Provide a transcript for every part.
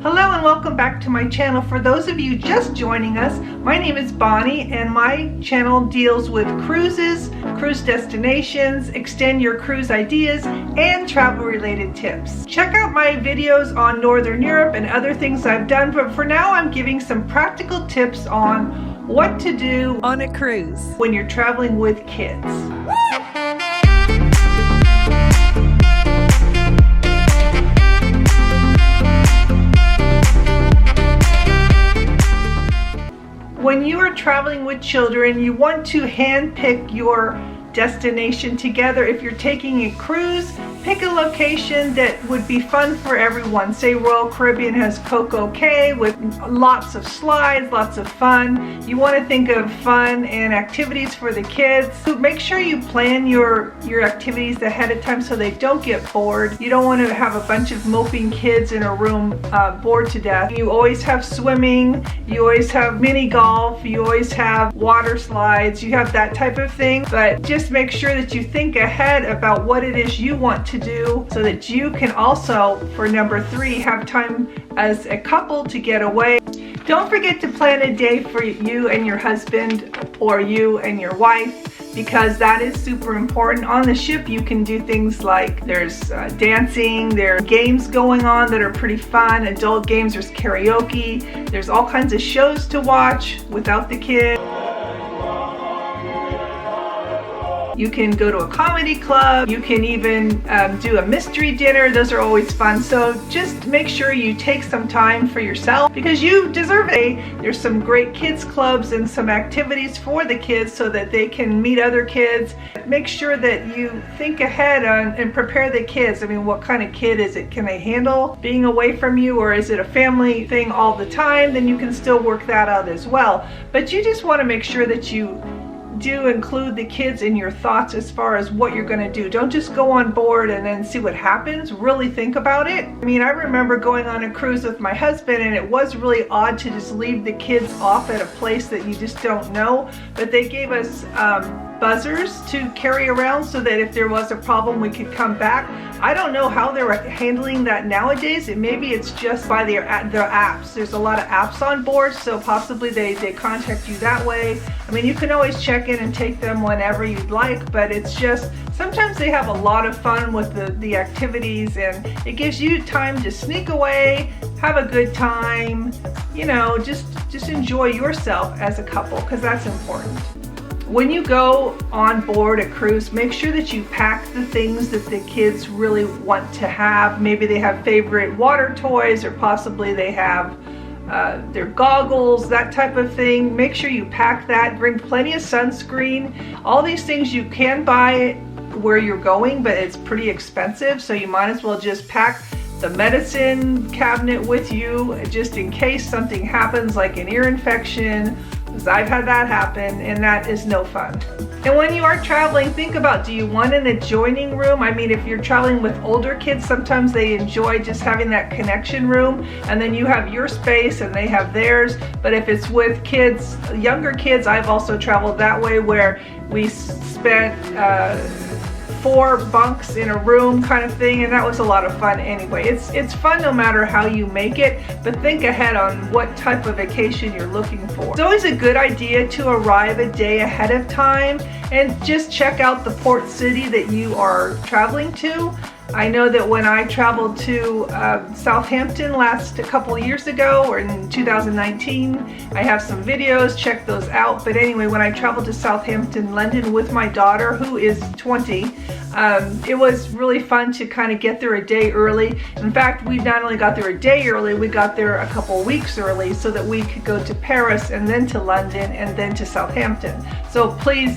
Hello and welcome back to my channel. For those of you just joining us, my name is Bonnie and my channel deals with cruises, cruise destinations, extend your cruise ideas, and travel related tips. Check out my videos on Northern Europe and other things I've done, but for now I'm giving some practical tips on what to do on a cruise when you're traveling with kids. When you are traveling with children, you want to handpick your destination together. If you're taking a cruise, pick a location that would be fun for everyone. Say Royal Caribbean has Coco Cay with lots of slides, lots of fun. You want to think of fun and activities for the kids. So make sure you plan your activities ahead of time so they don't get bored. You don't want to have a bunch of moping kids in a room bored to death. You always have swimming, you always have mini golf, you always have water slides, you have that type of thing, but just make sure that you think ahead about what it is you want to do so that you can also, for number 3, have time as a couple to get away. Don't forget to plan a day for you and your husband or you and your wife, because that is super important. On the ship you can do things like there's dancing, there are games going on that are pretty fun, adult games, there's karaoke, there's all kinds of shows to watch without the kids. You can go to a comedy club. You can even do a mystery dinner. Those are always fun. So just make sure you take some time for yourself because you deserve it. There's some great kids clubs and some activities for the kids so that they can meet other kids. Make sure that you think ahead and prepare the kids. I mean, what kind of kid is it? Can they handle being away from you, or is it a family thing all the time? Then you can still work that out as well. But you just want to make sure that you do include the kids in your thoughts as far as what you're going to do. Don't just go on board and then see what happens. Really think about it. I mean, I remember going on a cruise with my husband and it was really odd to just leave the kids off at a place that you just don't know, but they gave us buzzers to carry around so that if there was a problem we could come back. I don't know how they're handling that nowadays. Maybe it's just by their apps. There's a lot of apps on board, so possibly they contact you that way. I mean, you can always check in and take them whenever you'd like, but it's just sometimes they have a lot of fun with the activities, and it gives you time to sneak away, have a good time, you know, just enjoy yourself as a couple, because that's important. When you go on board a cruise, make sure that you pack the things that the kids really want to have. Maybe they have favorite water toys, or possibly they have their goggles, that type of thing. Make sure you pack that. Bring plenty of sunscreen. All these things you can buy where you're going, but it's pretty expensive, so you might as well just pack the medicine cabinet with you just in case something happens, like an ear infection. I've had that happen, and that is no fun. And when you are traveling, think about, do you want an adjoining room? I mean, if you're traveling with older kids, sometimes they enjoy just having that connection room, and then you have your space and they have theirs. But if it's with kids, younger kids, I've also traveled that way where we spent 4 bunks in a room kind of thing, and that was a lot of fun anyway. It's fun no matter how you make it, but think ahead on what type of vacation you're looking for. It's always a good idea to arrive a day ahead of time and just check out the port city that you are traveling to. I know that when I traveled to Southampton a couple years ago, or in 2019, I have some videos, check those out. But anyway, when I traveled to Southampton, London with my daughter, who is 20, it was really fun to kind of get there a day early. In fact, we not only got there a day early, we got there a couple weeks early so that we could go to Paris and then to London and then to Southampton. So please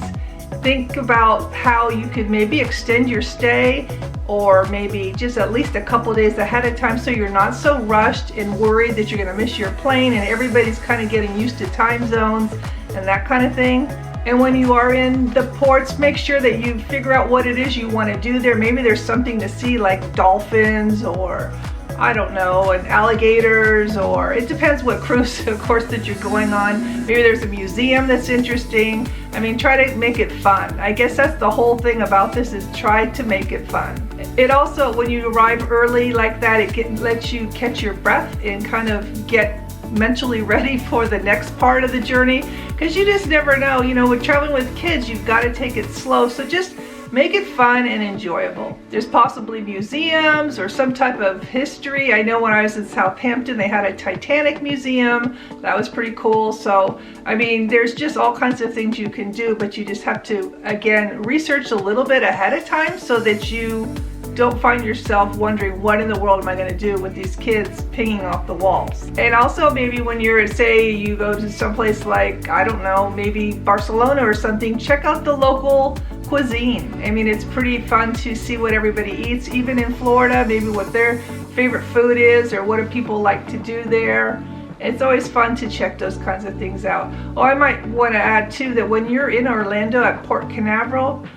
think about how you could maybe extend your stay, or maybe just at least a couple days ahead of time so you're not so rushed and worried that you're going to miss your plane, and everybody's kind of getting used to time zones and that kind of thing. And when you are in the ports, make sure that you figure out what it is you want to do there. Maybe there's something to see like dolphins, or I don't know, and alligators, or it depends what cruise, of course, that you're going on. Maybe there's a museum that's interesting. I mean, try to make it fun. I guess that's the whole thing about this, is try to make it fun. It also, when you arrive early like that, it lets you catch your breath and kind of get mentally ready for the next part of the journey, because you just never know. You know, with traveling with kids, you've got to take it slow. So just make it fun and enjoyable. There's possibly museums or some type of history. I know when I was in Southampton, they had a Titanic museum. That was pretty cool. So, I mean, there's just all kinds of things you can do, but you just have to, again, research a little bit ahead of time so that you don't find yourself wondering, what in the world am I going to do with these kids pinging off the walls? And also, maybe when you're, say you go to someplace like, I don't know, maybe Barcelona or something, check out the local cuisine. I mean, it's pretty fun to see what everybody eats, even in Florida, maybe what their favorite food is, or what do people like to do there. It's always fun to check those kinds of things out. Oh, I might want to add too that when you're in Orlando at Port Canaveral,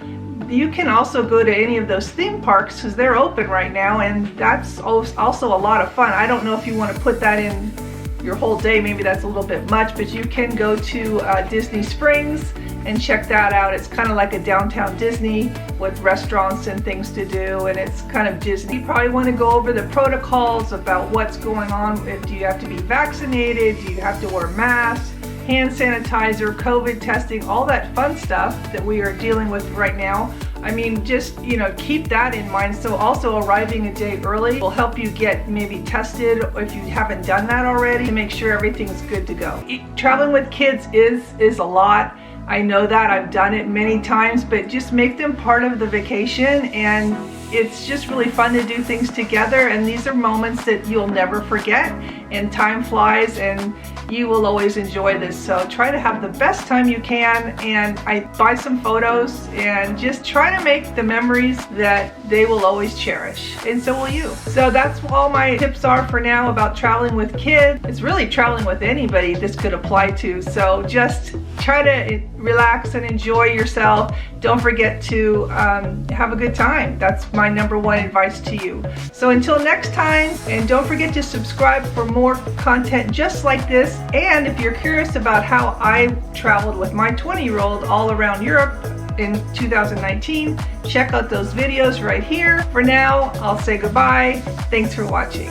you can also go to any of those theme parks because they're open right now, and that's also a lot of fun. I don't know if you want to put that in your whole day, maybe that's a little bit much, but you can go to Disney Springs and check that out. It's kind of like a downtown Disney with restaurants and things to do, and it's kind of Disney. You probably want to go over the protocols about what's going on. Do you have to be vaccinated? Do you have to wear masks? Hand sanitizer, COVID testing, all that fun stuff that we are dealing with right now. I mean, just, you know, keep that in mind. So also arriving a day early will help you get maybe tested if you haven't done that already, to make sure everything's good to go. Traveling with kids is a lot. I know that, I've done it many times, but just make them part of the vacation, and it's just really fun to do things together, and these are moments that you'll never forget, and time flies, and you will always enjoy this. So try to have the best time you can, and I buy some photos and just try to make the memories that they will always cherish, and so will you. So that's all my tips are for now about traveling with kids. It's really traveling with anybody this could apply to, so just try to relax and enjoy yourself. Don't forget to have a good time. That's my #1 advice to you. So until next time, and don't forget to subscribe for more content just like this. And if you're curious about how I traveled with my 20-year-old all around Europe in 2019, check out those videos right here. For now, I'll say goodbye. Thanks for watching.